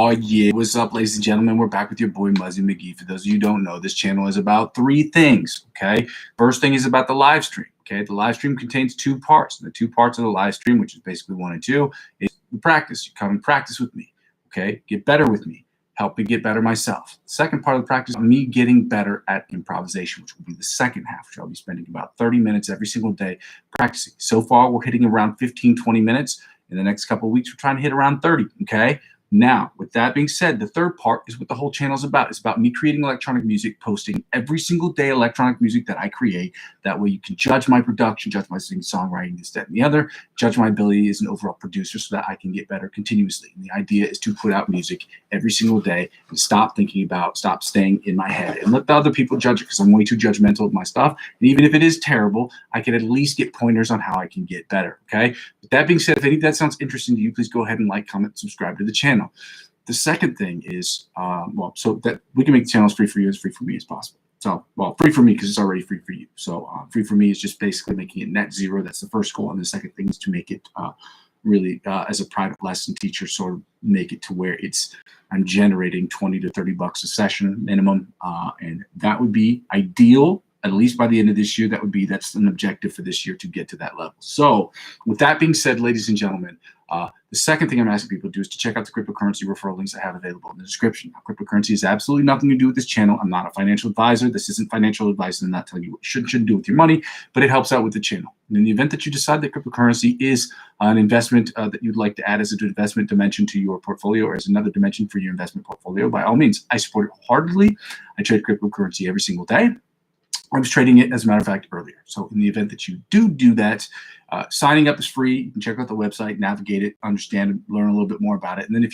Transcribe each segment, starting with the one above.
Oh yeah, what's up, ladies and gentlemen? We're back with your boy Muzzy McGee. For those of you who don't know, this channel is about three things. Okay, first thing is about the live stream. Okay, the live stream contains two parts. The two parts of the live stream, which is basically 1 and 2, is the practice. You come and practice with me. Okay, get better with me. Help me get better myself. The second part of the practice is me getting better at improvisation, which will be the second half, which I'll be spending about 30 minutes every single day practicing. So far, we're hitting around 15, 20 minutes. In the next couple of weeks, we're trying to hit around 30, okay? Now, with that being said, the third part is what the whole channel is about. It's about me creating electronic music, posting every single day electronic music that I create. That way you can judge my production, judge my singing, songwriting, this, that, and the other, judge my ability as an overall producer so that I can get better continuously. And the idea is to put out music every single day and stop staying in my head and let the other people judge it, because I'm way too judgmental of my stuff. And even if it is terrible, I can at least get pointers on how I can get better, okay? With that being said, if any of that sounds interesting to you, please go ahead and like, comment, subscribe to the channel. The second thing is, so that we can make the channel as free for you, as free for me as possible. So, well, free for me because it's already free for you. So free for me is just basically making it net zero. That's the first goal. And the second thing is to make it really as a private lesson teacher, sort of make it to where I'm generating 20 to 30 bucks a session minimum. And that would be ideal. At least by the end of this year, that's an objective for this year, to get to that level. So with that being said, ladies and gentlemen, the second thing I'm asking people to do is to check out the cryptocurrency referral links I have available in the description. Now, cryptocurrency has absolutely nothing to do with this channel. I'm not a financial advisor. This isn't financial advice, and I'm not telling you what you shouldn't do with your money, but it helps out with the channel. And in the event that you decide that cryptocurrency is an investment that you'd like to add as an investment dimension to your portfolio, or as another dimension for your investment portfolio, by all means, I support it wholeheartedly. I trade cryptocurrency every single day. I was trading it, as a matter of fact, earlier. So in the event that you do that, signing up is free. You can check out the website, navigate it, understand, learn a little bit more about it. And then when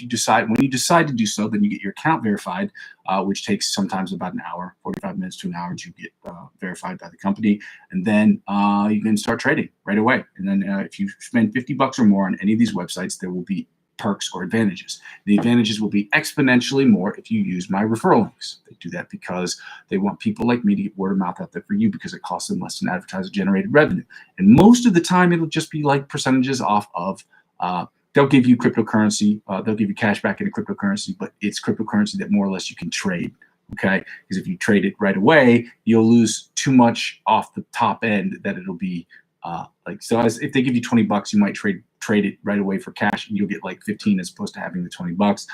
you decide to do so, then you get your account verified, which takes sometimes about an hour, 45 minutes to an hour to get verified by the company. And then you can start trading right away. And then if you spend 50 bucks or more on any of these websites, there will be perks or advantages. The advantages will be exponentially more if you use my referral links. They do that because they want people like me to get word of mouth out there for you, because it costs them less than advertiser generated revenue. And most of the time, it'll just be like percentages off of, they'll give you cryptocurrency, they'll give you cash back in cryptocurrency, but it's cryptocurrency that more or less you can trade. Okay, because if you trade it right away, you'll lose too much off the top end that it'll be if they give you 20 bucks, you might trade it right away for cash, and you'll get like 15 as opposed to having the 20 bucks.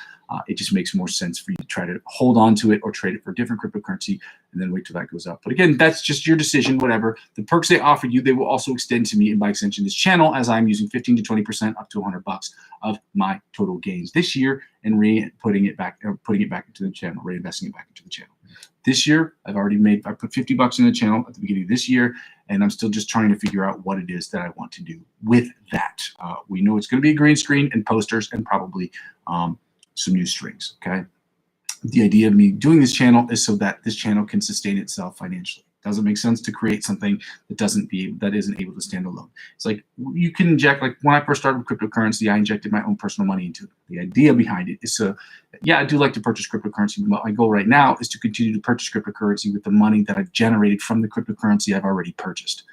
It just makes more sense for you to try to hold on to it or trade it for a different cryptocurrency and then wait till that goes up. But again, that's just your decision, whatever. The perks they offer you, they will also extend to me, and by extension this channel, as I'm using 15 to 20% up to 100 bucks of my total gains this year and putting it back into the channel, reinvesting it back into the channel. This year, I put 50 bucks in the channel at the beginning of this year, and I'm still just trying to figure out what it is that I want to do with that. We know it's going to be a green screen and posters and probably some new strings, okay? The idea of me doing this channel is so that this channel can sustain itself financially. Doesn't make sense to create something that isn't able to stand alone. It's like you can inject, like when I first started with cryptocurrency, I injected my own personal money into it. The idea behind it is I do like to purchase cryptocurrency, but my goal right now is to continue to purchase cryptocurrency with the money that I've generated from the cryptocurrency I've already purchased.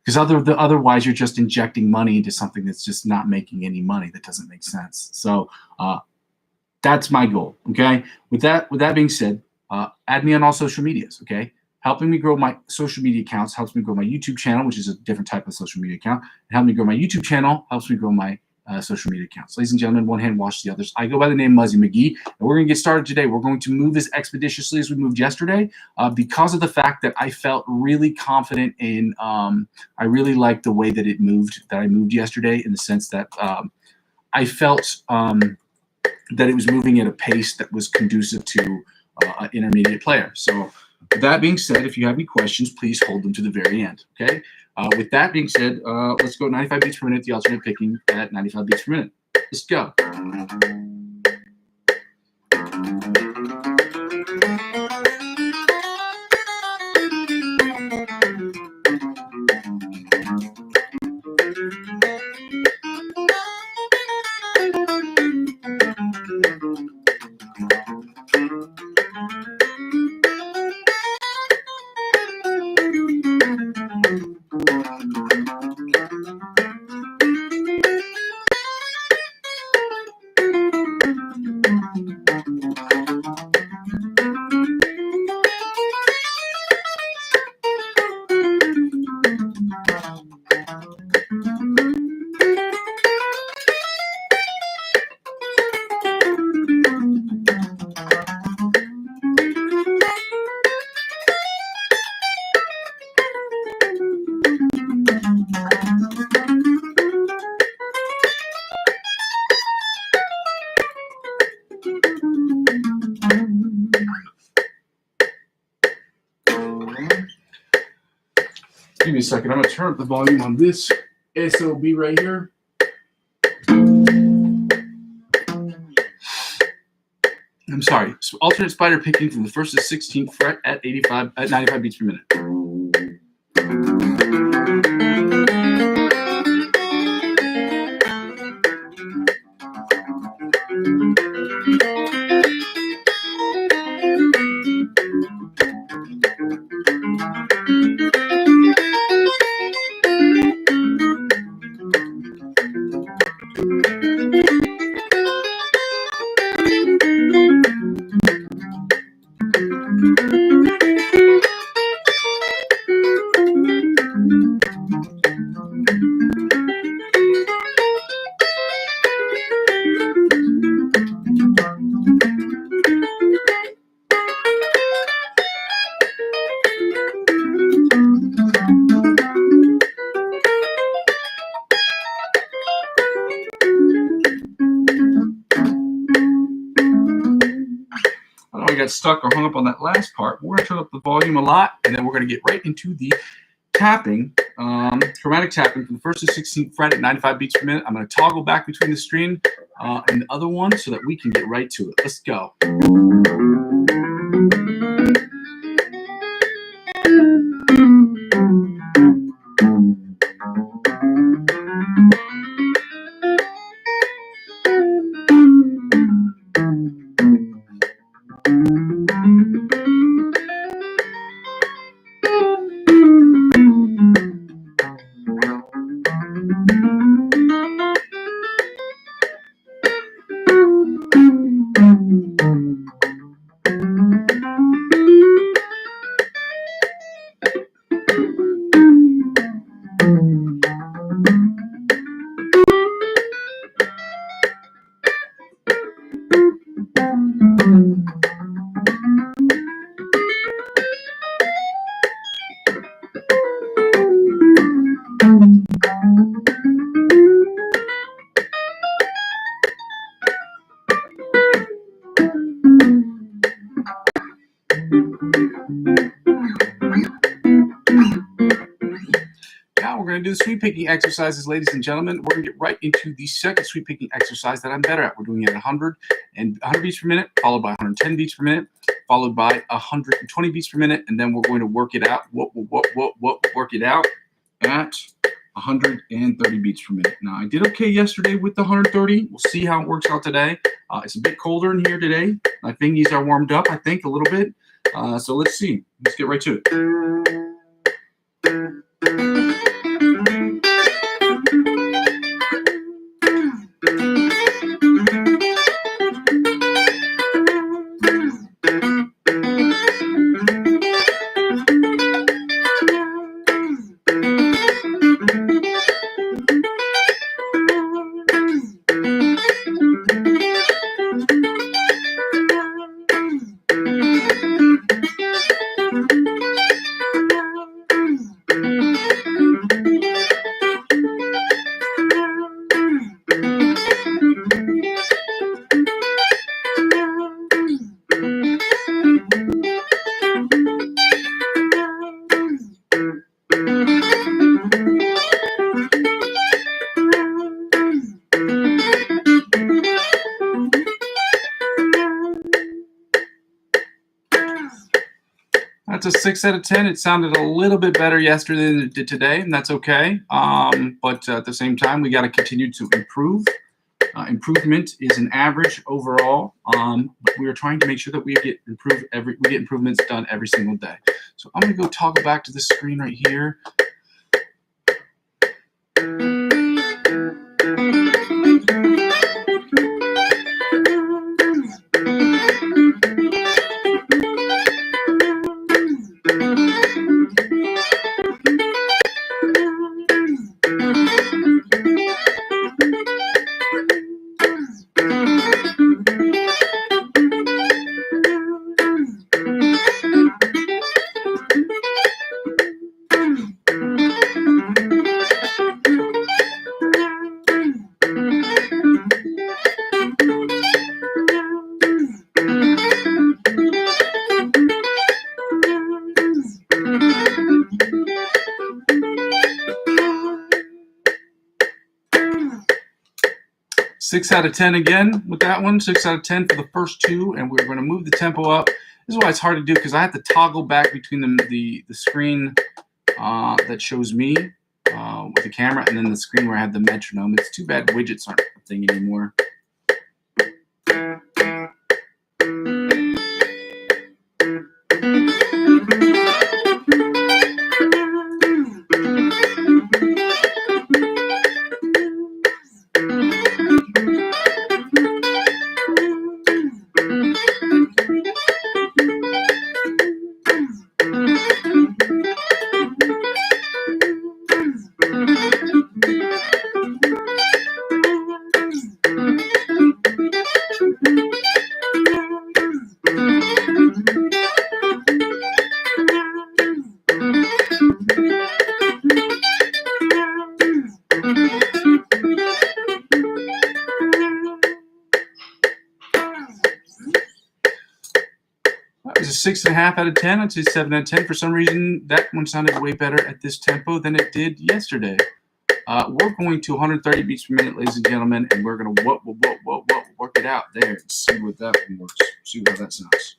Because otherwise you're just injecting money into something that's just not making any money. That doesn't make sense. So that's my goal, okay? With that being said, add me on all social medias, okay? Helping me grow my social media accounts helps me grow my YouTube channel, which is a different type of social media account. And helping me grow my YouTube channel helps me grow my social media accounts. Ladies and gentlemen, one hand washes the others. I go by the name Muzzy McGee, and we're going to get started today. We're going to move as expeditiously as we moved yesterday because of the fact that I felt really confident in, I really liked the way that I moved yesterday, in the sense that I felt that it was moving at a pace that was conducive to an intermediate player. So with that being said, if you have any questions, please hold them to the very end, okay? With that being said, let's go 95 beats per minute, the alternate picking at 95 beats per minute. Let's go. a second. I'm going to turn up the volume on this SOB right here. I'm sorry. So alternate spider picking from the 1st to 16th fret at 95 beats per minute. I got stuck or hung up on that last part. We're going to turn up the volume a lot, and then we're going to get right into the tapping, chromatic tapping from the 1st to 16th fret at 95 beats per minute. I'm going to toggle back between the string and the other one so that we can get right to it. Let's go. Now we're going to do the sweep picking exercises, ladies and gentlemen. We're going to get right into the second sweep picking exercise that I'm better at. We're doing it at 100 beats per minute, followed by 110 beats per minute, followed by 120 beats per minute, and then we're going to work it out. Work it out at 130 beats per minute. Now I did okay yesterday with the 130. We'll see how it works out today. It's a bit colder in here today. My fingies are warmed up, I think, a little bit. So let's see. Let's get right to it. That's a 6 out of 10. It sounded a little bit better yesterday than it did today, and that's okay. But at the same time, we got to continue to improve. Improvement is an average overall, but we are trying to make sure that we get improvements done every single day. So I'm going to go toggle back to this screen right here. 6 out of 10 again with that one. 6 out of 10 for the first two, and we're going to move the tempo up. This is why it's hard to do because I have to toggle back between the screen that shows me with the camera and then the screen where I have the metronome. It's too bad widgets aren't a thing anymore. That was a 6.5 out of 10. I'd say 7 out of 10. For some reason, that one sounded way better at this tempo than it did yesterday. We're going to 130 beats per minute, ladies and gentlemen, and we're going to work it out there and see what that one works. See how that sounds.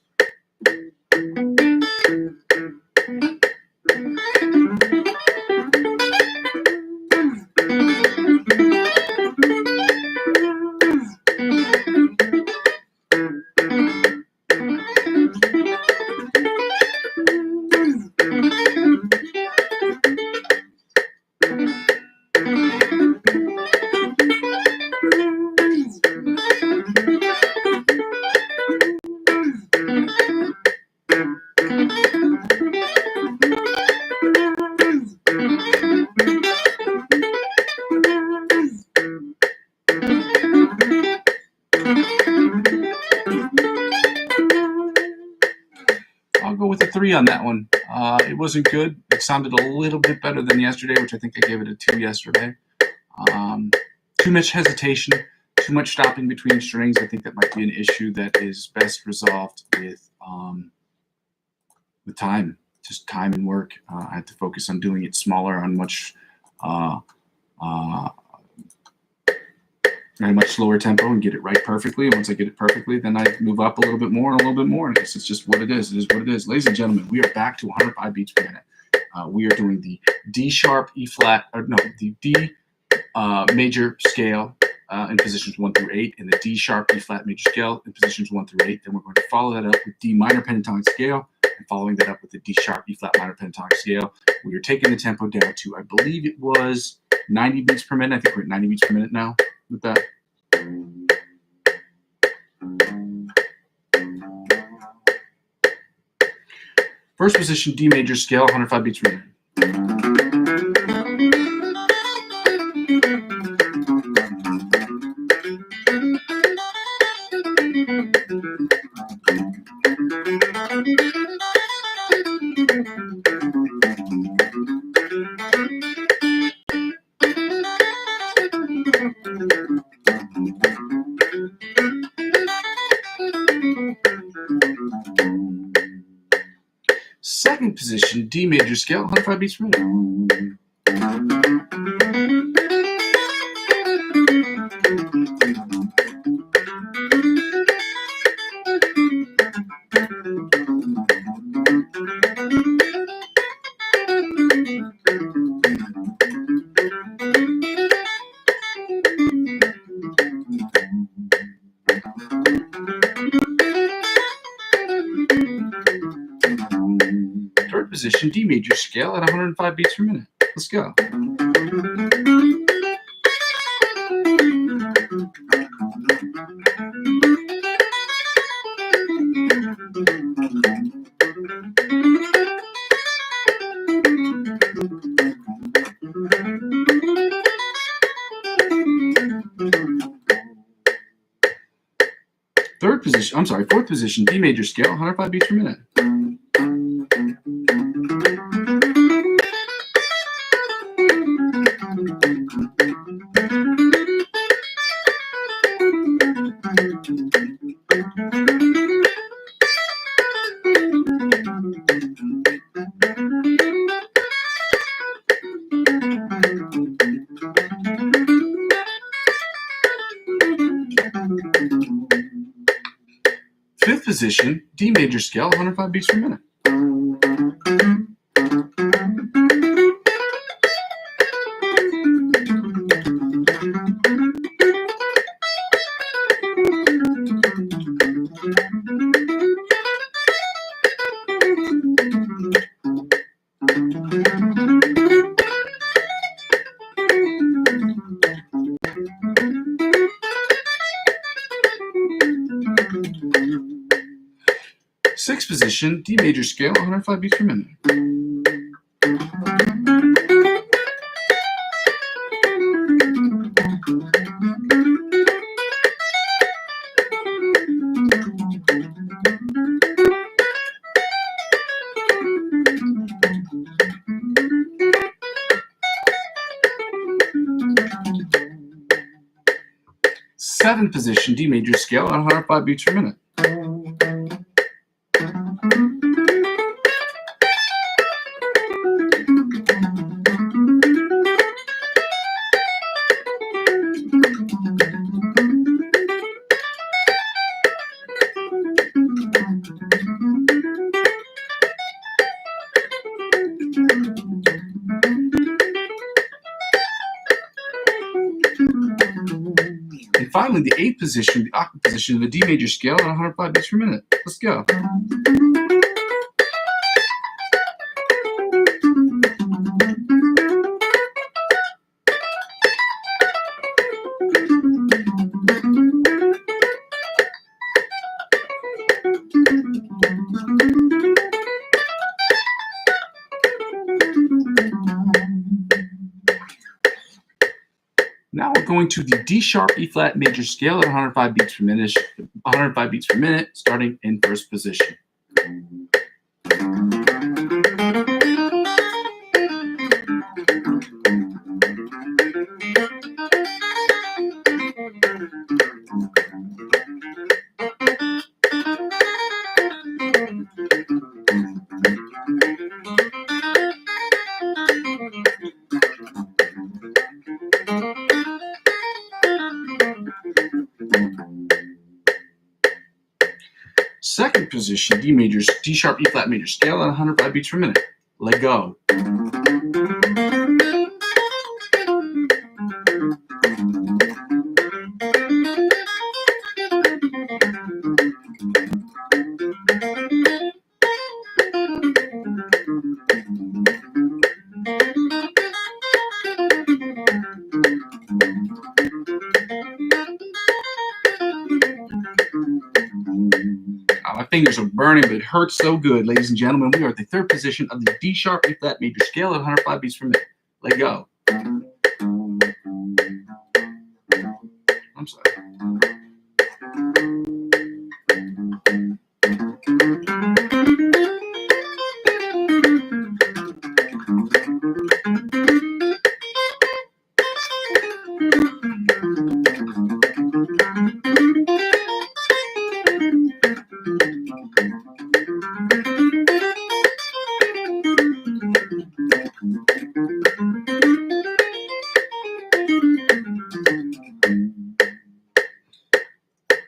I'll go with a 3 on that one. It wasn't good. It sounded a little bit better than yesterday, which I think I gave it a 2 yesterday. Too much hesitation, too much stopping between strings. I think that might be an issue that is best resolved with time, just time and work. I had to focus on doing it smaller on very much slower tempo and get it right perfectly. And once I get it perfectly, then I move up a little bit more and a little bit more. And it's just what it is. It is what it is. Ladies and gentlemen, we are back to 105 beats per minute. We are doing the D sharp, E flat, or no, the D major scale in positions 1 through 8, and the D sharp, E flat major scale in positions 1 through 8. Then we're going to follow that up with D minor pentatonic scale, and following that up with the D sharp, E flat minor pentatonic scale. We are taking the tempo down to, I believe it was 90 beats per minute. I think we're at 90 beats per minute now with that. First position, D major scale, 105 beats per minute. Second position, D major scale, 105 beats per minute. Third position, D major scale at 105 beats per minute. Let's go. Fourth position, D major scale, 105 beats per minute. Fifth position, D major scale, 105 beats per minute. Sixth position, D major scale, 105 beats per minute. Seventh position, D major scale, 105 beats per minute. And finally, the eighth position, the octave position of the D major scale at 105 beats per minute. Let's go. Now we're going to the D sharp E flat major scale at 105 beats per minute. 105 beats per minute, starting in first position. Second position, D sharp E flat major scale at 105 beats per minute. Let go. My fingers are burning, but it hurts so good, ladies and gentlemen. We are at the third position of the D sharp E flat major scale at 105 beats per minute. Let go. I'm sorry.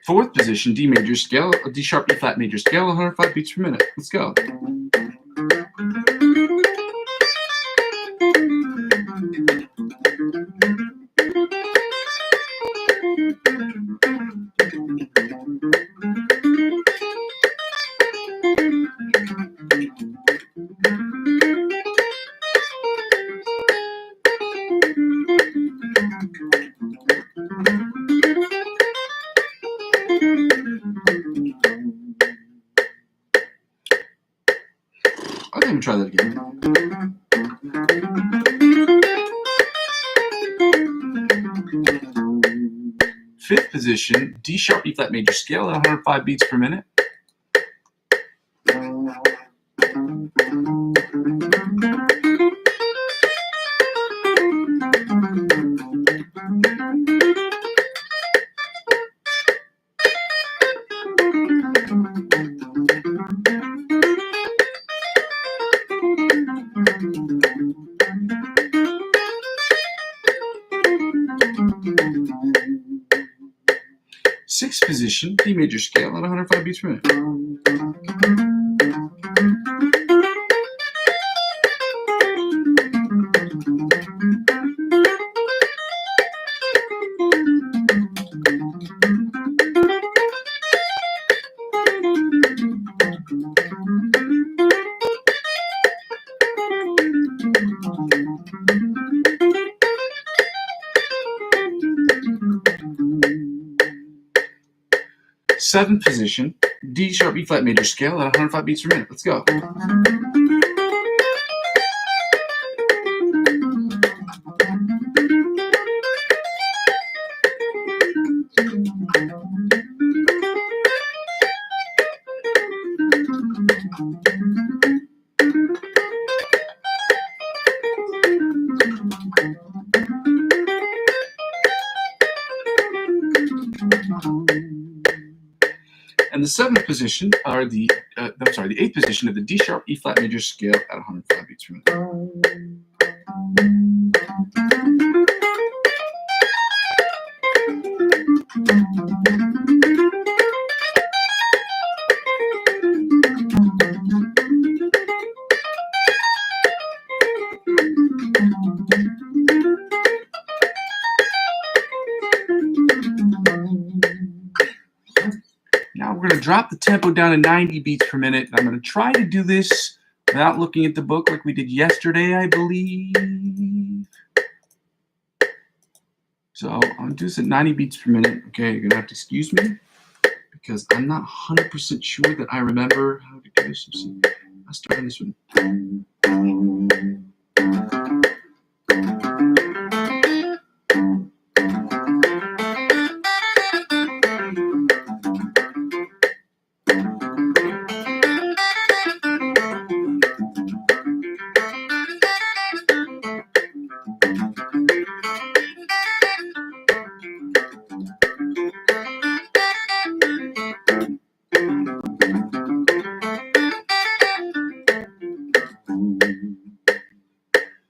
Fourth position, D major scale, D sharp E flat major scale, 105 beats per minute. Let's go. Okay, let me try that again. Fifth position, D sharp E flat major scale at 105 beats per minute. Sixth position, D major scale at 105 beats per minute. Seventh position, D sharp E flat major scale at 105 beats per minute. Let's go. And the seventh position are the eighth position of the D sharp E flat major scale at 105 beats per minute. Now we're going to drop the tempo down to 90 beats per minute. I'm going to try to do this without looking at the book like we did yesterday, I believe. So I'm going to do this at 90 beats per minute. Okay, you're going to have to excuse me because I'm not 100% sure that I remember how to do this. Let's start on this one.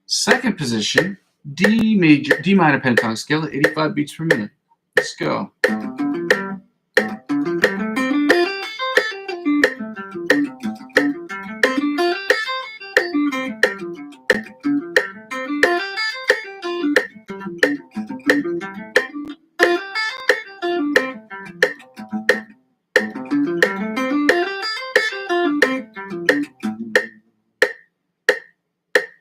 Second position, D minor pentatonic scale at 85 beats per minute. Let's go.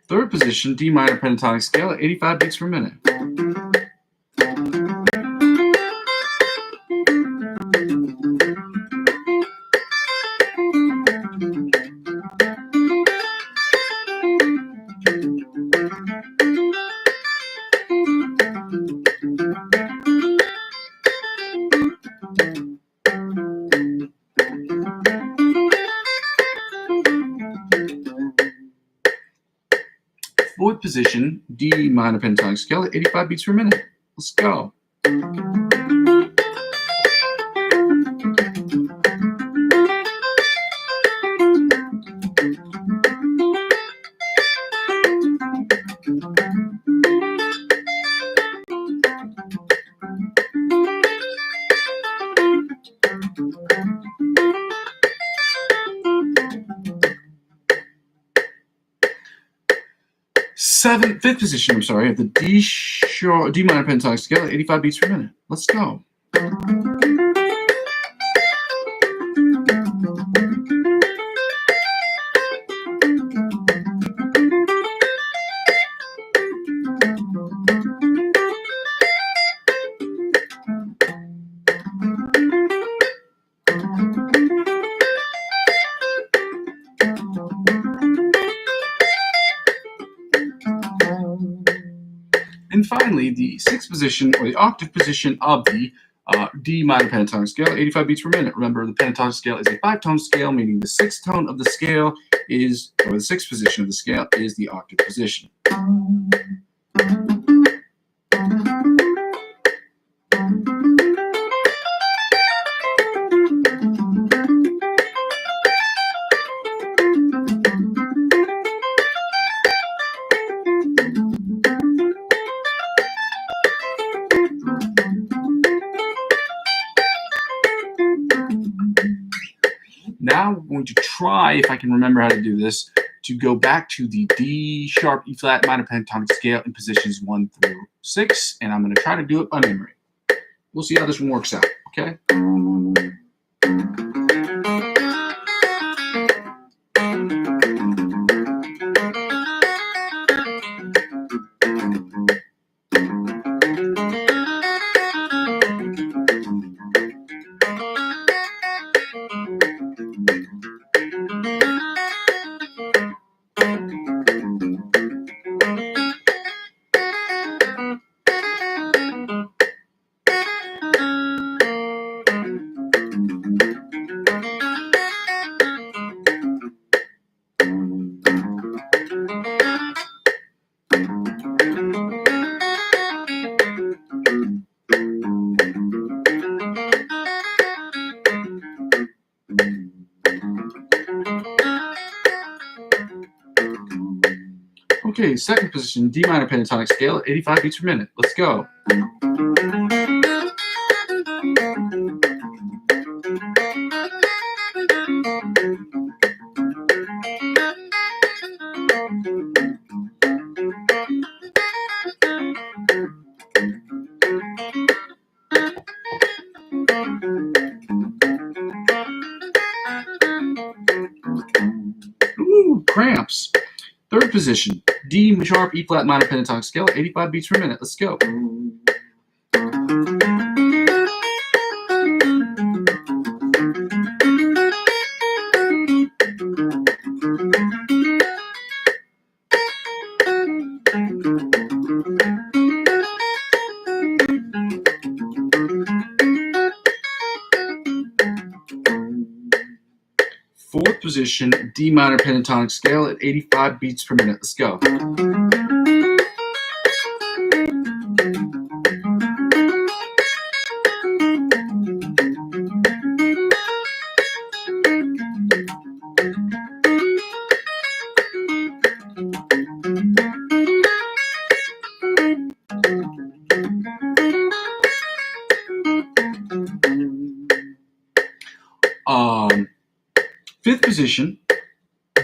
Third position, D minor pentatonic scale at 85 beats per minute. Fourth position, D minor pentatonic scale at 85 beats per minute. Let's go. Fifth position, of the D minor pentatonic scale at 85 beats per minute. Let's go. And finally, the sixth position, or the octave position of the D minor pentatonic scale, 85 beats per minute. Remember, the pentatonic scale is a 5-tone scale, meaning the sixth tone of the scale is, or the sixth position of the scale is the octave position. Now we're going to try, if I can remember how to do this, to go back to the D sharp, E flat minor pentatonic scale in positions 1 through 6, and I'm going to try to do it by memory. We'll see how this one works out, okay? Okay, second position, D minor pentatonic scale at 85 beats per minute. Let's go. Ooh, cramps. Third position, D sharp, E flat minor pentatonic scale at 85 beats per minute. Let's go. Fourth position, D minor pentatonic scale at 85 beats per minute. Let's go. Fifth position,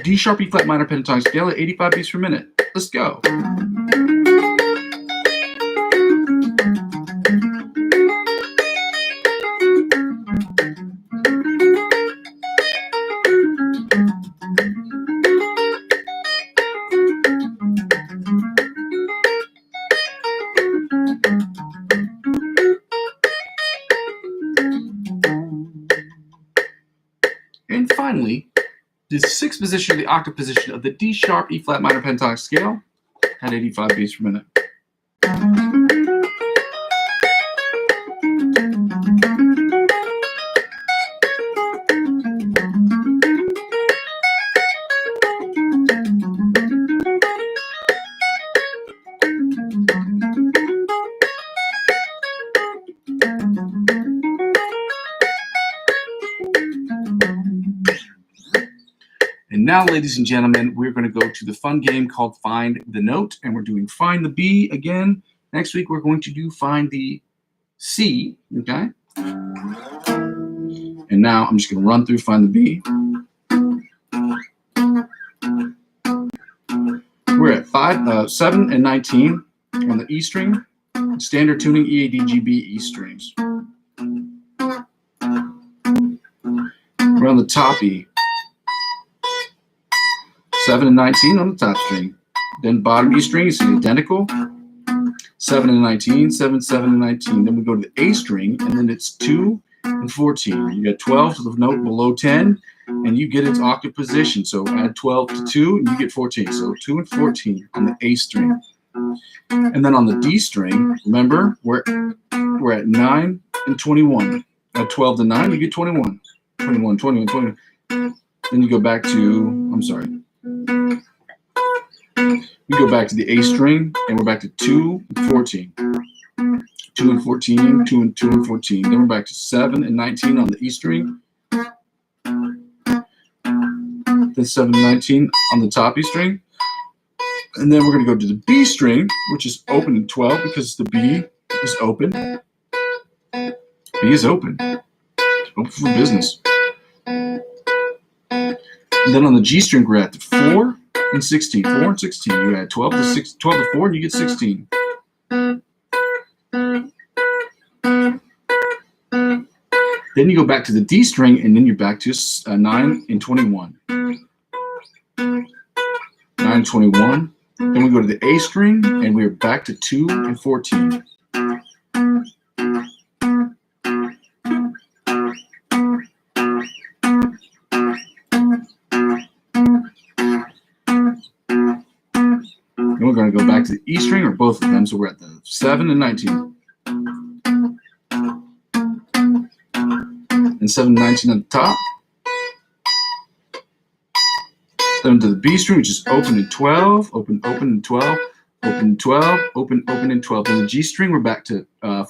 D sharp, E flat minor pentatonic scale at 85 beats per minute. Let's go. And finally, the sixth position, the octave position of the D sharp, E flat minor pentatonic scale at 85 beats per minute. And now, ladies and gentlemen, we're going to go to the fun game called Find the Note, and we're doing Find the B again. Next week, we're going to do Find the C, okay? And now I'm just going to run through Find the B. We're at 7 and 19 on the E string, standard tuning E, A, D, G, B, E strings. We're on the top E. 7 and 19 on the top string. Then bottom E string is identical. 7 and 19, 7, 7 and 19. Then we go to the A string, and then it's 2 and 14. You get 12 to the note below 10, and you get its octave position. So add 12 to 2, and you get 14. So 2 and 14 on the A string. And then on the D string, remember, we're at 9 and 21. Add 12 to 9, you get 21. 21, 21, 20. Then you go back to, we go back to the A string, and we're back to 2 and 14. 2 and 14, 2 and 2 and 14. Then we're back to 7 and 19 on the E string. Then 7 and 19 on the top E string. And then we're going to go to the B string, which is open in 12 because the B is open. B is open. Open for business. And then on the G string, we're at 4 and 16. 4 and 16. You add 12 to 4, and you get 16. Then you go back to the D string, and then you're back to 9 and 21. 9 and 21. Then we go to the A string, and we're back to 2 and 14. Then we're going to go back to the E string, or both of them, so we're at the 7 and 19. And 7 and 19 on the top. Then to the B string, which is open and 12, open and 12, open 12, open and 12. Then the G string, we're back to 4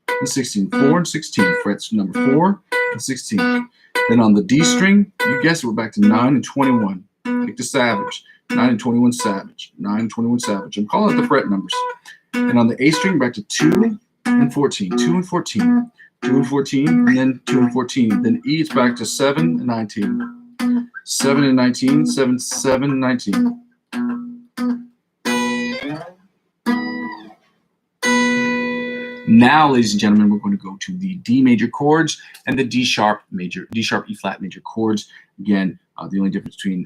and 16, 4 and 16, frets number 4 and 16. Then on the D string, you guess it, we're back to 9 and 21, like the Savage, 9 and 21 Savage, 9 and 21 Savage. I'm calling it the fret numbers. And on the A string, back to 2 and 14, 2 and 14, 2 and 14, and then 2 and 14. Then E is back to 7 and 19. 7 and 19, 7, 7 and 19. Now, ladies and gentlemen, we're going to go to the D major chords and the D sharp, E flat major chords. Again, the only difference between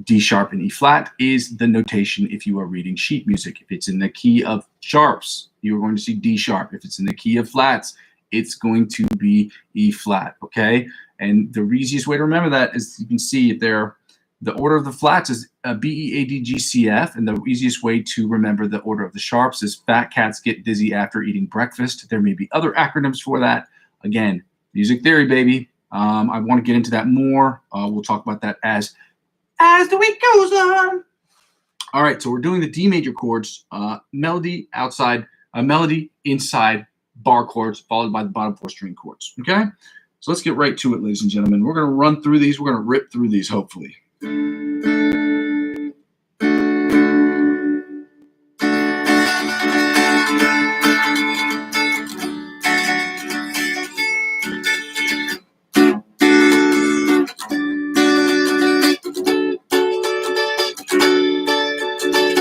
D sharp and E flat is the notation if you are reading sheet music. If it's in the key of sharps, you are going to see D sharp. If it's in the key of flats, it's going to be E flat, okay? And the easiest way to remember that is you can see there, the order of the flats is B, E, A, D, G, C, F, and the easiest way to remember the order of the sharps is fat cats get dizzy after eating breakfast. There may be other acronyms for that. Again, music theory, baby. I want to get into that more. We'll talk about that as the week goes on. All right, so we're doing the D major chords, melody outside, melody inside bar chords, followed by the bottom 4 string chords. Okay, so let's get right to it, ladies and gentlemen. We're going to run through these. We're going to rip through these, hopefully.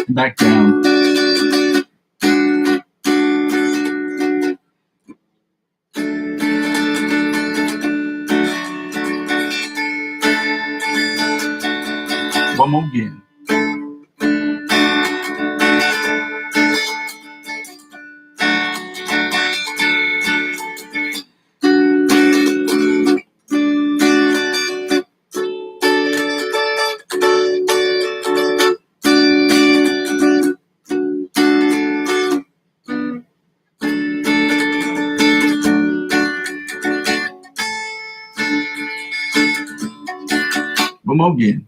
Back down. One more again. One more again.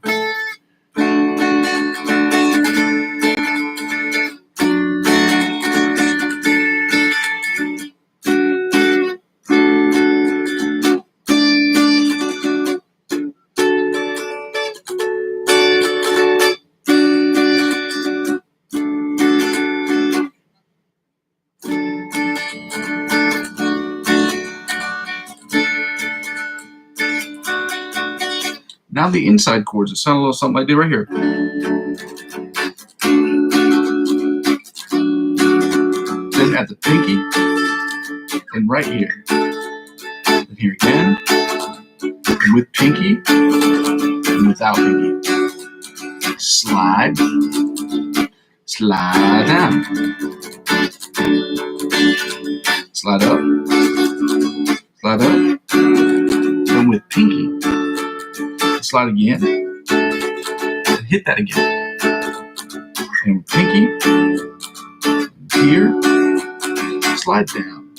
Now the inside chords, it sound a little something like I did right here. Then at the pinky, and right here. And here again, and with pinky, and without pinky. Slide, slide down. Slide up, slide up, and with pinky. Slide again, and hit that again. And with pinky, here, slide down,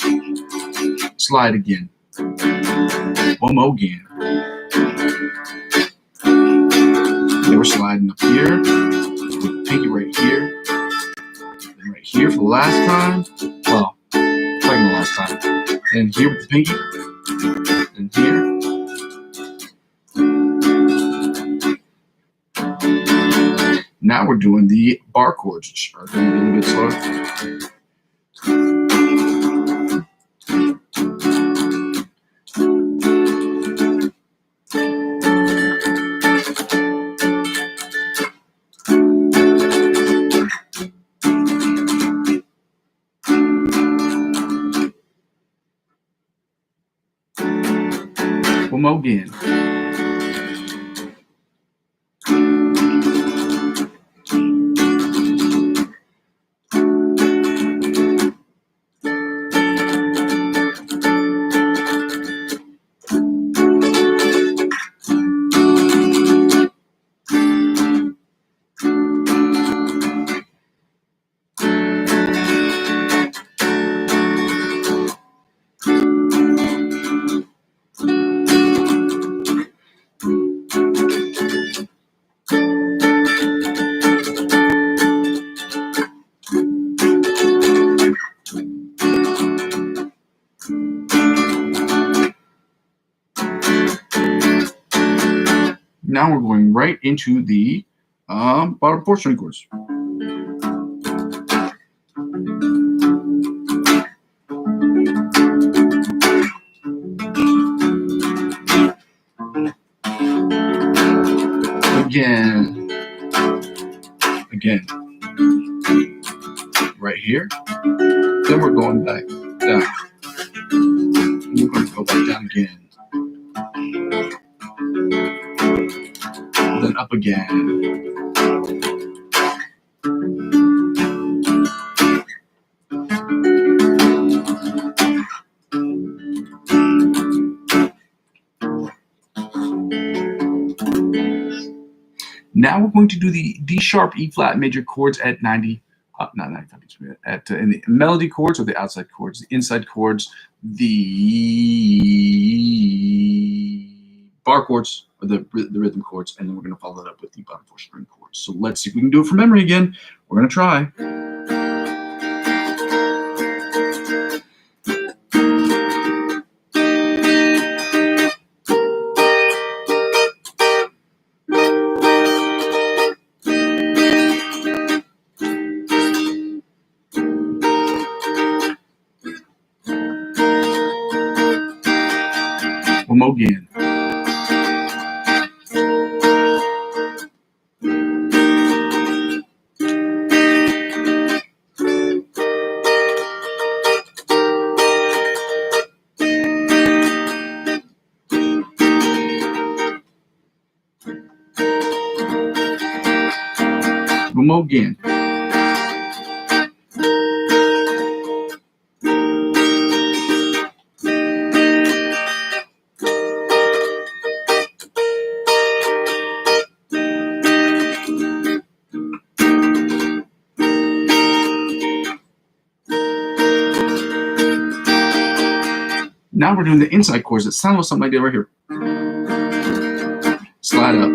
slide again. One more again. Then we're sliding up here, with pinky right here, and right here for the last time. Well, second to last time. And here with the pinky, and here. Now we're doing the bar chords, which are going to be a little bit slower. One more again. Now we're going right into the bottom 4 string chords. Again, right here. Then we're going back down. And we're going to go back down again. Then up again. Now we're going to do the D sharp, E flat major chords at 90, not 95 beats per minute, at in the melody chords or the outside chords, the inside chords, the bar chords or the rhythm chords, and then we're going to follow that up with the bottom 4 string chords. So let's see if we can do it from memory again. We're going to try. One more again. One more again. Now we're doing the inside chords that sound like something I did right here. Slide up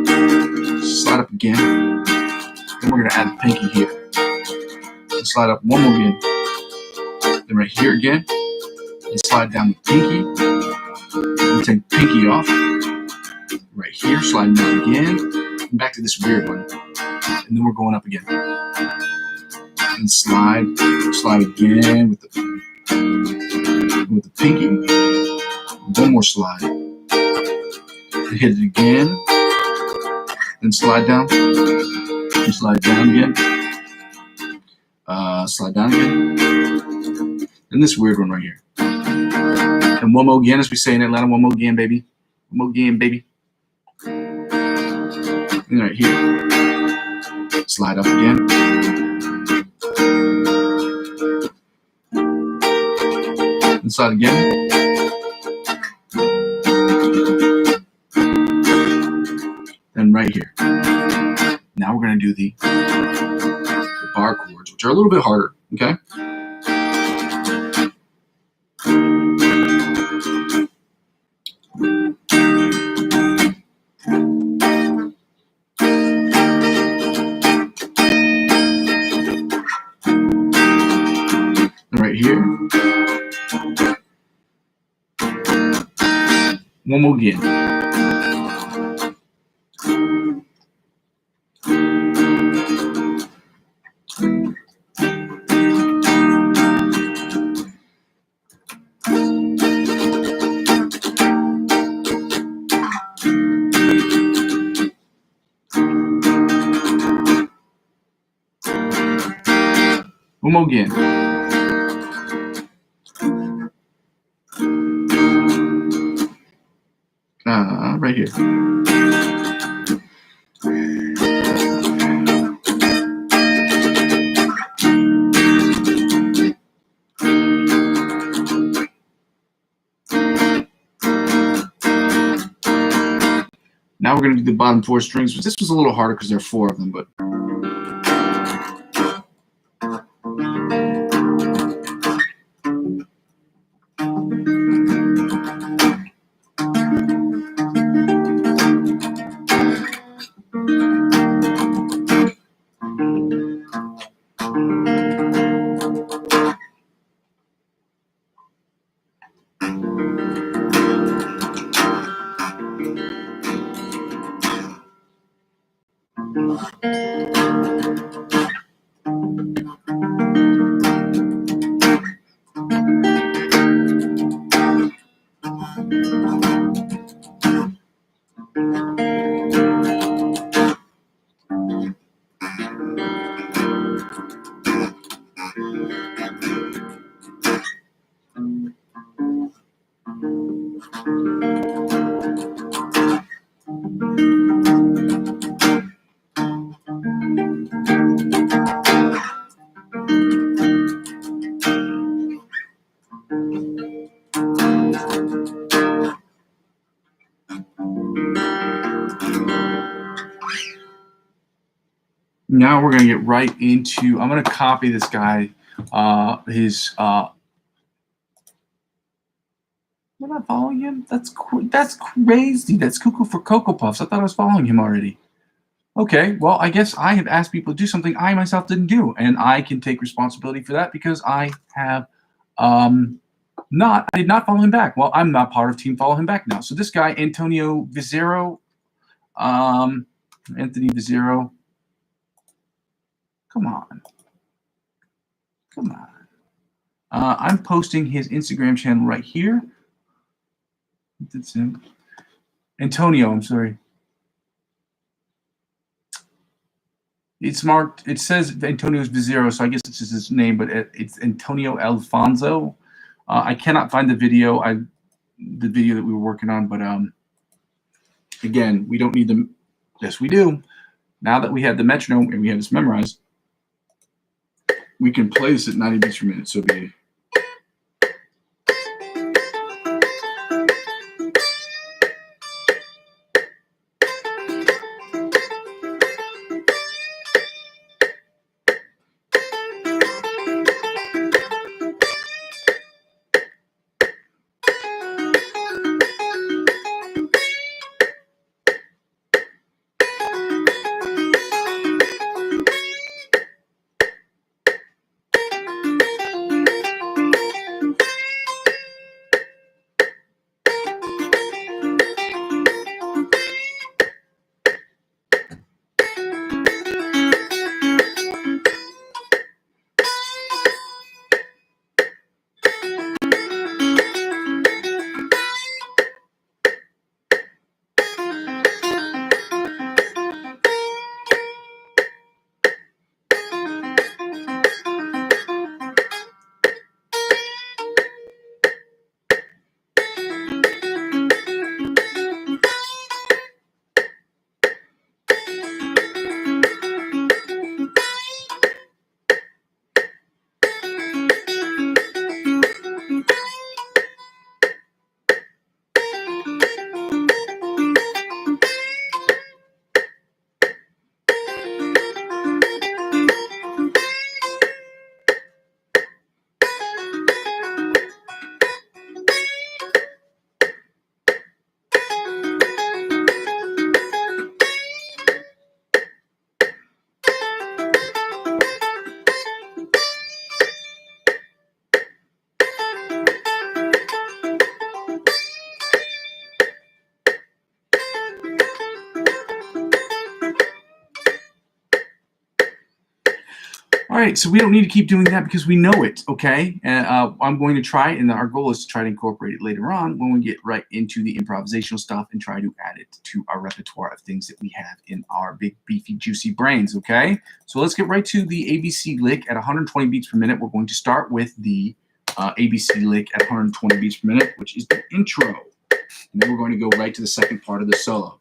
again. Then we're going to add the pinky here. And slide up one more again. Then right here again. And slide down the pinky. And take the pinky off. Right here, slide down again. And back to this weird one. And then we're going up again. And slide again with the pinky. One more slide. And hit it again. Then slide down. And slide down again. Slide down again. And this weird one right here. And one more again, as we say in Atlanta. One more again, baby. One more again, baby. And right here. Slide up again. And slide again. And right here. Now we're going to do the bar chords, which are a little bit harder, okay? And right here. One more again. One more again. right here. Now we're going to do the bottom 4 strings. This was a little harder because there are 4 of them, but now we're going to get right into, I'm going to copy this guy, we're not following him? That's crazy. That's cuckoo for Cocoa Puffs. I thought I was following him already. Okay, well, I guess I have asked people to do something I myself didn't do, and I can take responsibility for that because I have I did not follow him back. Well, I'm not part of Team Follow Him Back now. So this guy, Antonio Vizero, Anthony Vizero, come on. I'm posting his Instagram channel right here. That's him. Antonio, I'm sorry. It's marked, it says Antonio Vizero, so I guess it's just his name, but it's Antonio Alfonso. I cannot find the video that we were working on, but again, we don't need them. Yes, we do. Now that we have the metronome and we have this memorized, we can play this at 90 beats per minute. So be all right, so we don't need to keep doing that because we know it, okay? And I'm going to try, and our goal is to try to incorporate it later on when we get right into the improvisational stuff and try to add it to our repertoire of things that we have in our big, beefy, juicy brains, okay? So let's get right to the ABC lick at 120 beats per minute. We're going to start with the ABC lick at 120 beats per minute, which is the intro. And then we're going to go right to the second part of the solo.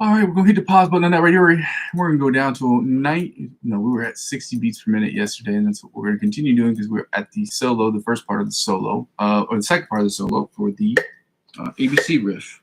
All right, we're going to hit the pause button on that right here. We're going to go down to we were at 60 beats per minute yesterday, and that's what we're going to continue doing because we're at the solo, the first part of the solo, or the second part of the solo for the ABC riff.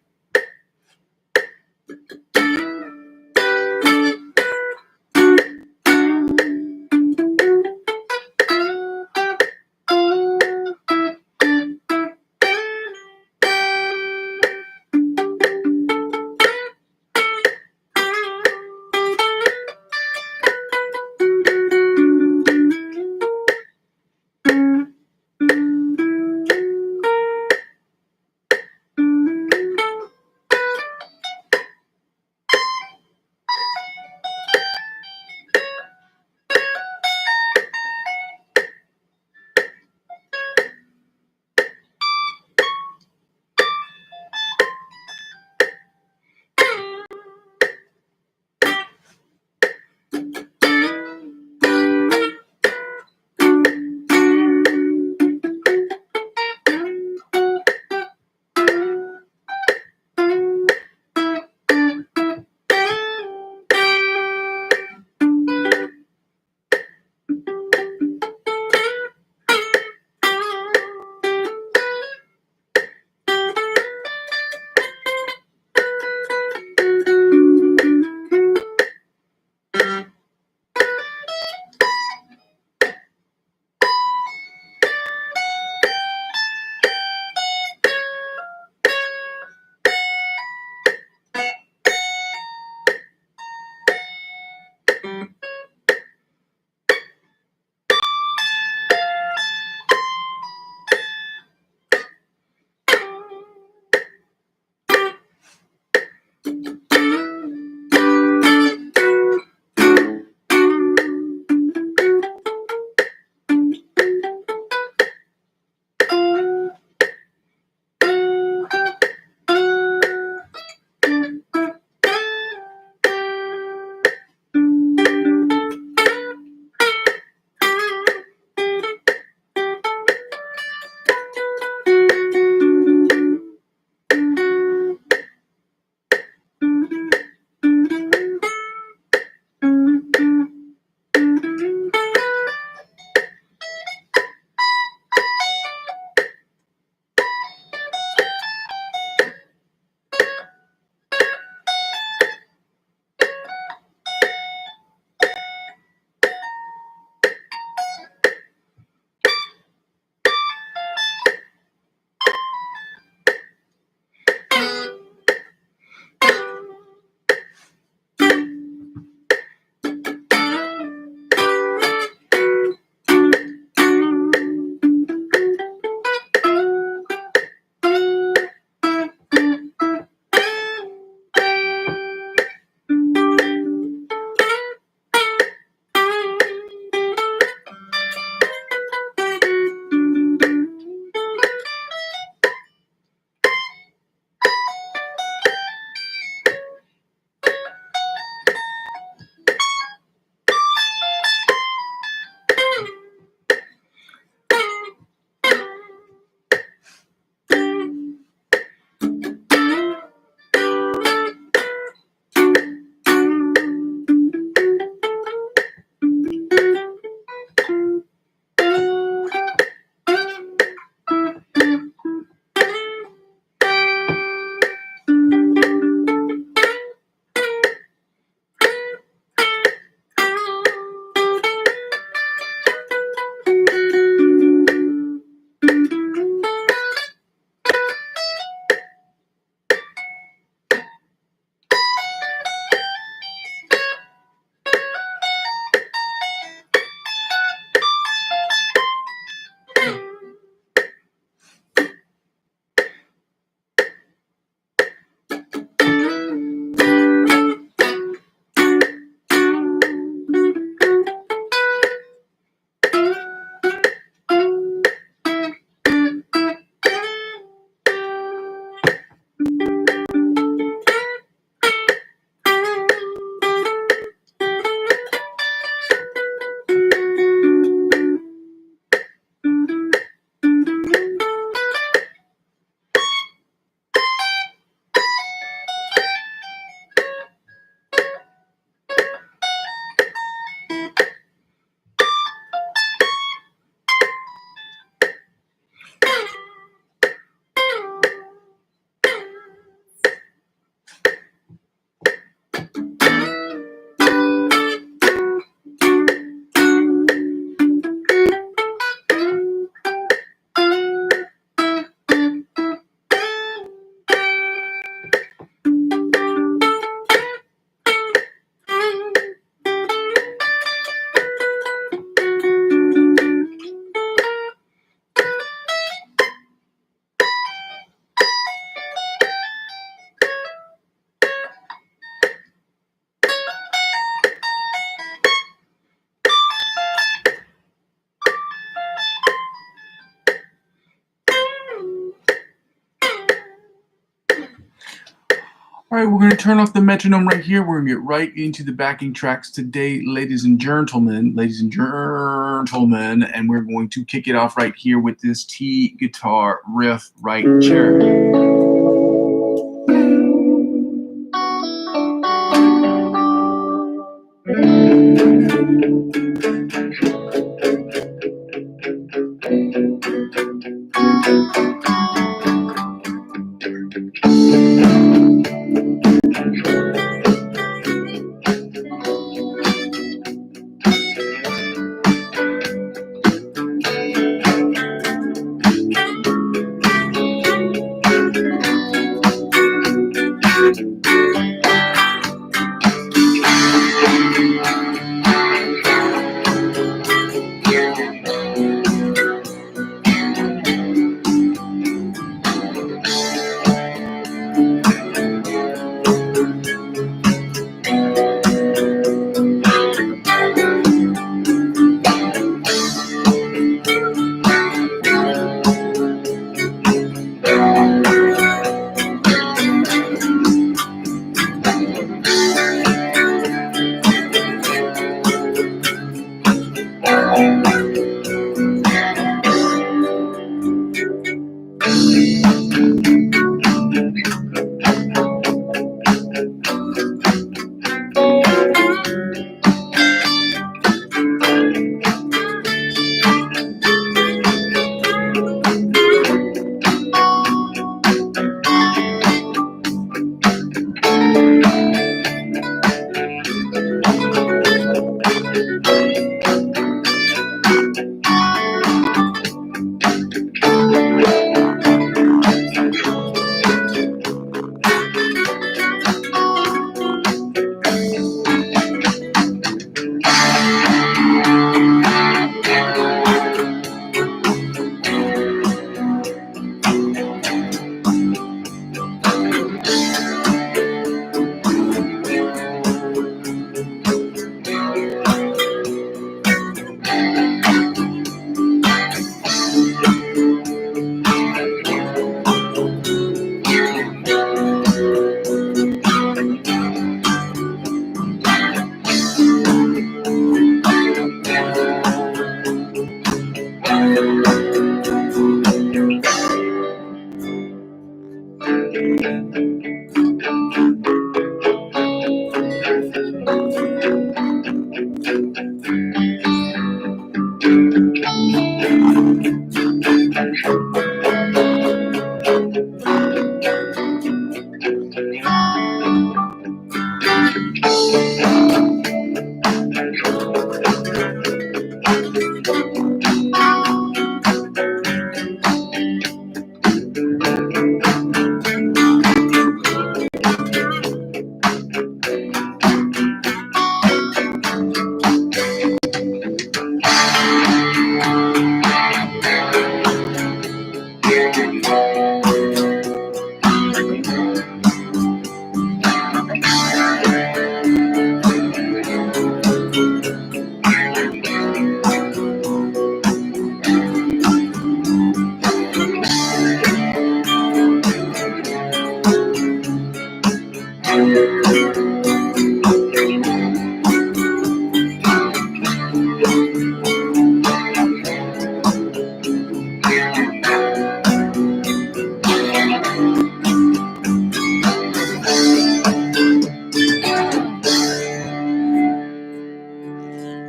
All right, we're going to turn off the metronome right here. We're going to get right into the backing tracks today, ladies and gentlemen, and we're going to kick it off right here with this T guitar riff right here.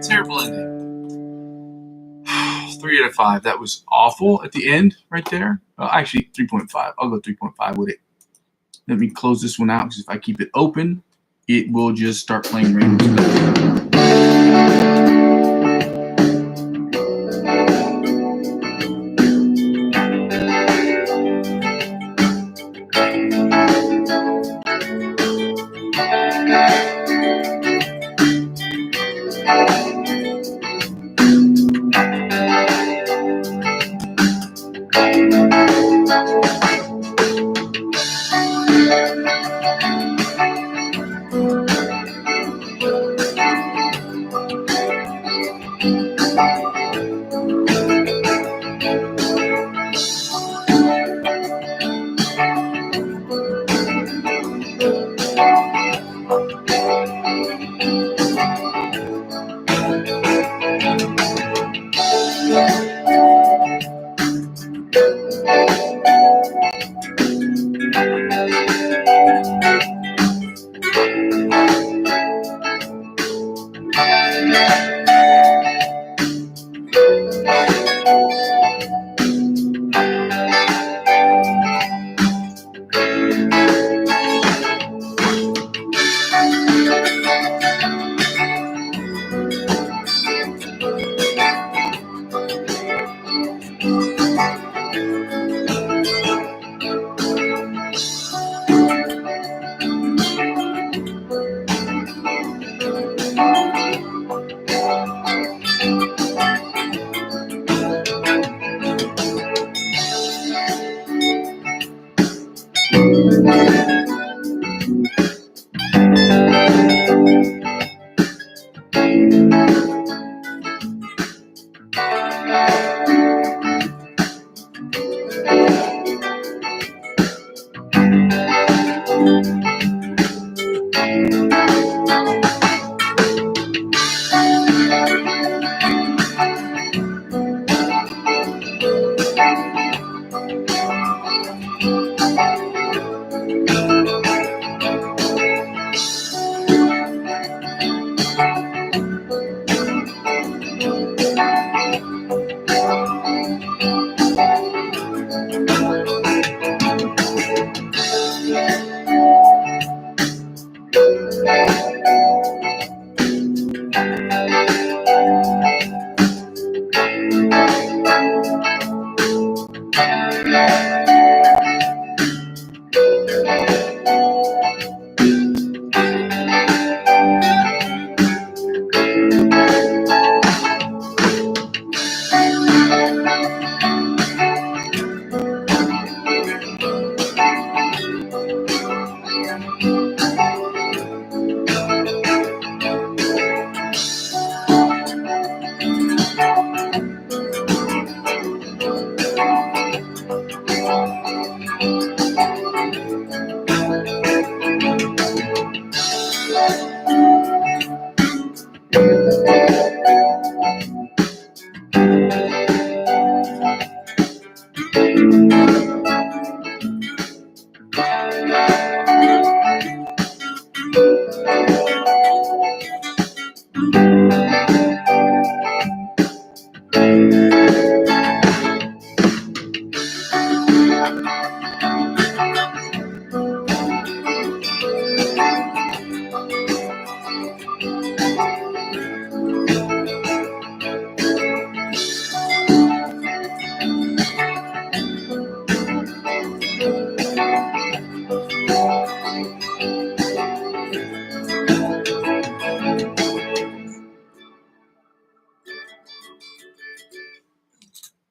Terrible ending. 3 out of 5. That was awful at the end right there. Actually, 3.5. I'll go 3.5 with it. Let me close this one out because if I keep it open, it will just start playing random stuff.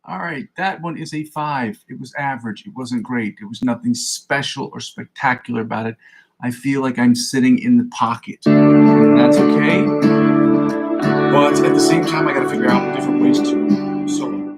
All right, that one is a 5. It was average. It wasn't great. There was nothing special or spectacular about it. I feel like I'm sitting in the pocket. And that's okay. But at the same time, I got to figure out different ways to solo.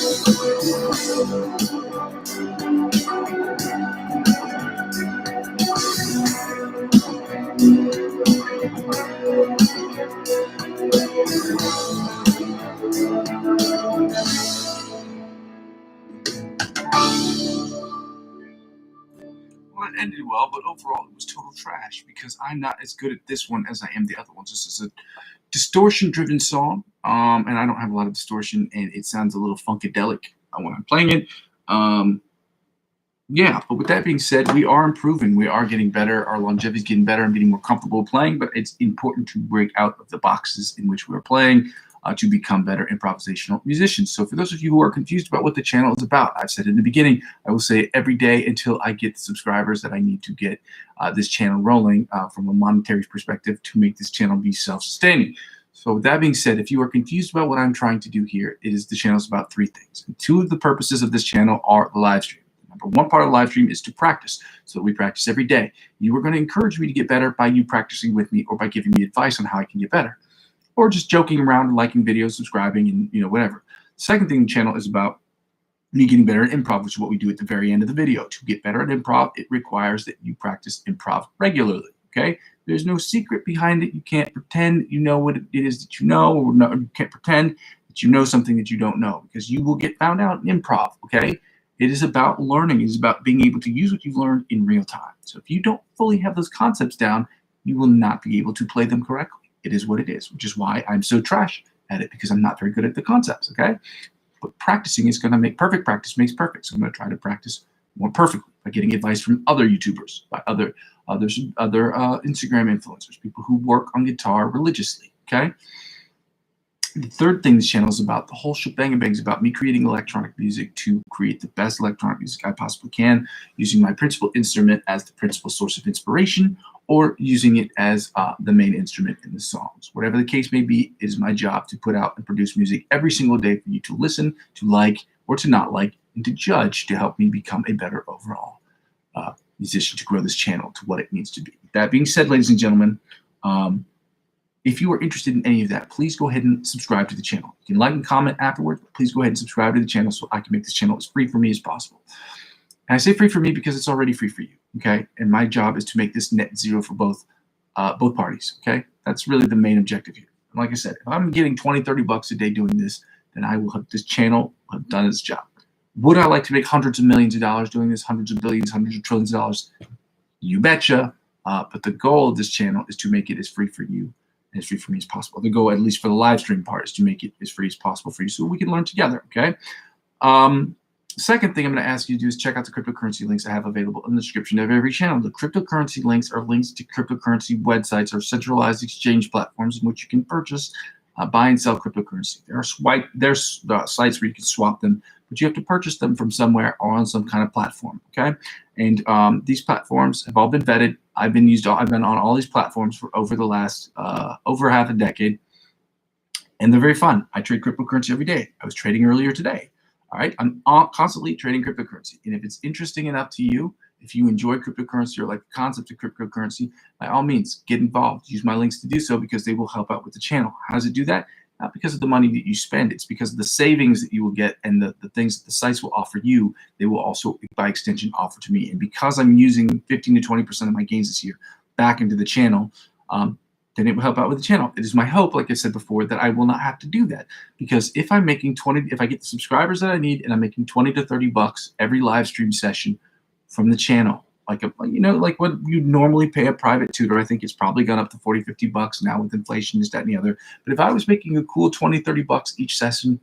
Well, it ended well, but overall it was total trash because I'm not as good at this one as I am the other ones. This is a distortion-driven song, and I don't have a lot of distortion, and it sounds a little funkadelic when I'm playing it. Yeah, but with that being said, we are improving. We are getting better. Our longevity is getting better. I'm getting more comfortable playing, but it's important to break out of the boxes in which we're playing to become better improvisational musicians. So for those of you who are confused about what the channel is about, I've said in the beginning, I will say it every day until I get the subscribers that I need to get this channel rolling from a monetary perspective to make this channel be self-sustaining. So with that being said, if you are confused about what I'm trying to do here, the channel is about three things. And two of the purposes of this channel are the live stream. Number one part of the live stream is to practice. So we practice every day. You are going to encourage me to get better by you practicing with me or by giving me advice on how I can get better. Or just joking around and liking videos, subscribing, and whatever. The second thing the channel is about me getting better at improv, which is what we do at the very end of the video. To get better at improv, it requires that you practice improv regularly, okay? There's no secret behind it. You can't pretend you know what it is that you know, or no, you can't pretend that you know something that you don't know, because you will get found out in improv, okay? It is about learning. It is about being able to use what you've learned in real time. So if you don't fully have those concepts down, you will not be able to play them correctly. It is what it is, which is why I'm so trash at it, because I'm not very good at the concepts, okay? But practicing is going to make perfect. Practice makes perfect. So I'm going to try to practice more perfectly by getting advice from other YouTubers, by other Instagram influencers, people who work on guitar religiously, okay? The third thing this channel is about, the whole shebang and bang, is about me creating electronic music to create the best electronic music I possibly can, using my principal instrument as the principal source of inspiration, or using it as the main instrument in the songs. Whatever the case may be, it is my job to put out and produce music every single day for you to listen, to like, or to not like, and to judge, to help me become a better overall musician, to grow this channel to what it needs to be. That being said, ladies and gentlemen, if you are interested in any of that, please go ahead and subscribe to the channel. You can like and comment afterwards, but please go ahead and subscribe to the channel so I can make this channel as free for me as possible. And I say free for me because it's already free for you, okay? And my job is to make this net zero for both parties, okay? That's really the main objective here. And like I said, if I'm getting 20, 30 bucks a day doing this, then I will have, this channel have done its job. Would I like to make hundreds of millions of dollars doing this, hundreds of billions, hundreds of trillions of dollars? You betcha. But the goal of this channel is to make it as free for you and as free for me as possible. The goal, at least for the live stream part, is to make it as free as possible for you so we can learn together, okay? Second thing I'm going to ask you to do is check out the cryptocurrency links I have available in the description of every channel. The cryptocurrency links are links to cryptocurrency websites or centralized exchange platforms in which you can purchase, buy and sell cryptocurrency. There's sites where you can swap them, but you have to purchase them from somewhere or on some kind of platform, okay? And these platforms have all been vetted. I've been on all these platforms for over the last over half a decade, and they're very fun. I trade cryptocurrency every day. I was trading earlier today. All right, I'm constantly trading cryptocurrency. And if it's interesting enough to you, if you enjoy cryptocurrency or like the concept of cryptocurrency, by all means, get involved. Use my links to do so because they will help out with the channel. How does it do that? Not because of the money that you spend. It's because of the savings that you will get and the things that the sites will offer you, they will also, by extension, offer to me. And because I'm using 15 to 20% of my gains this year back into the channel, then it will help out with the channel. It is my hope, like I said before, that I will not have to do that. Because if I'm making if I get the subscribers that I need and I'm making 20 to 30 bucks every live stream session from the channel, like like what you normally pay a private tutor, I think it's probably gone up to 40, 50 bucks now with inflation, this, that, and the other. But if I was making a cool 20, 30 bucks each session,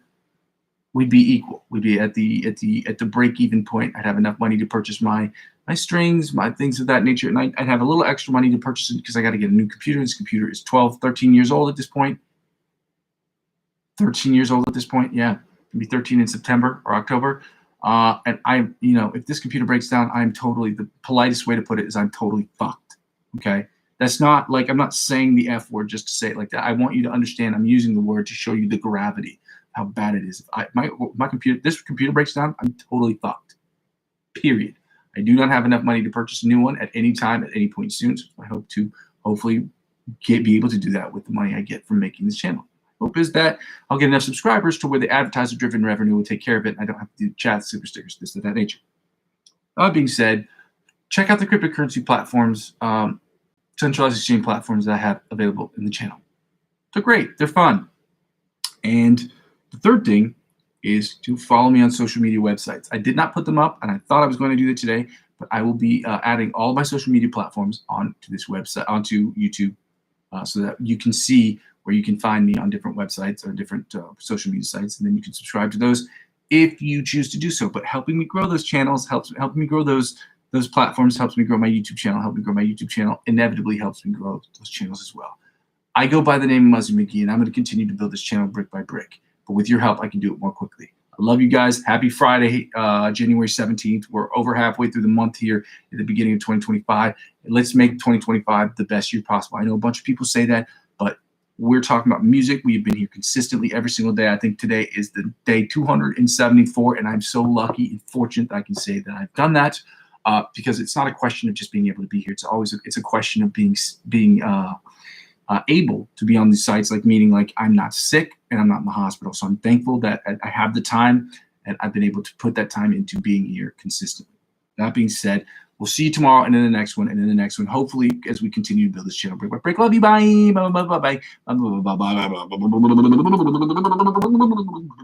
we'd be equal. We'd be at the break-even point. I'd have enough money to purchase my strings, my things of that nature, and I'd have a little extra money to purchase it because I got to get a new computer. This computer is 12, 13 years old at this point. 13 years old at this point, yeah. It'll be 13 in September or October. And if this computer breaks down, the politest way to put it is I'm totally fucked, okay? That's not like, I'm not saying the F word just to say it like that. I want you to understand I'm using the word to show you the gravity, how bad it is. If this computer breaks down, I'm totally fucked, period. I do not have enough money to purchase a new one at any time, at any point soon. So I hope to hopefully be able to do that with the money I get from making this channel. Hope is that I'll get enough subscribers to where the advertiser-driven revenue will take care of it. And I don't have to do chats, super stickers, this, of that nature. That being said, check out the cryptocurrency platforms, centralized exchange platforms that I have available in the channel. They're great. They're fun. And the third thing is to follow me on social media websites. I did not put them up, and I thought I was going to do that today, but I will be adding all of my social media platforms onto this website, onto YouTube, so that you can see where you can find me on different websites or different social media sites, and then you can subscribe to those if you choose to do so. But helping me grow those channels, helping me grow those platforms, helps me grow my YouTube channel. Helping me grow my YouTube channel inevitably helps me grow those channels as well. I go by the name of Muzzy McGee, and I'm going to continue to build this channel brick by brick. But with your help, I can do it more quickly. I love you guys. Happy Friday, January 17th. We're over halfway through the month here at the beginning of 2025. And let's make 2025 the best year possible. I know a bunch of people say that, but we're talking about music. We've been here consistently every single day. I think today is the day 274, and I'm so lucky and fortunate that I can say that I've done that because it's not a question of just being able to be here. It's a question of being able to be on these sites, meaning I'm not sick and I'm not in the hospital. So I'm thankful that I have the time and I've been able to put that time into being here consistently. That being said, we'll see you tomorrow and in the next one and in the next one, hopefully, as we continue to build this channel brick by brick. Love you. Bye. Bye. Bye. Bye. Bye. Bye.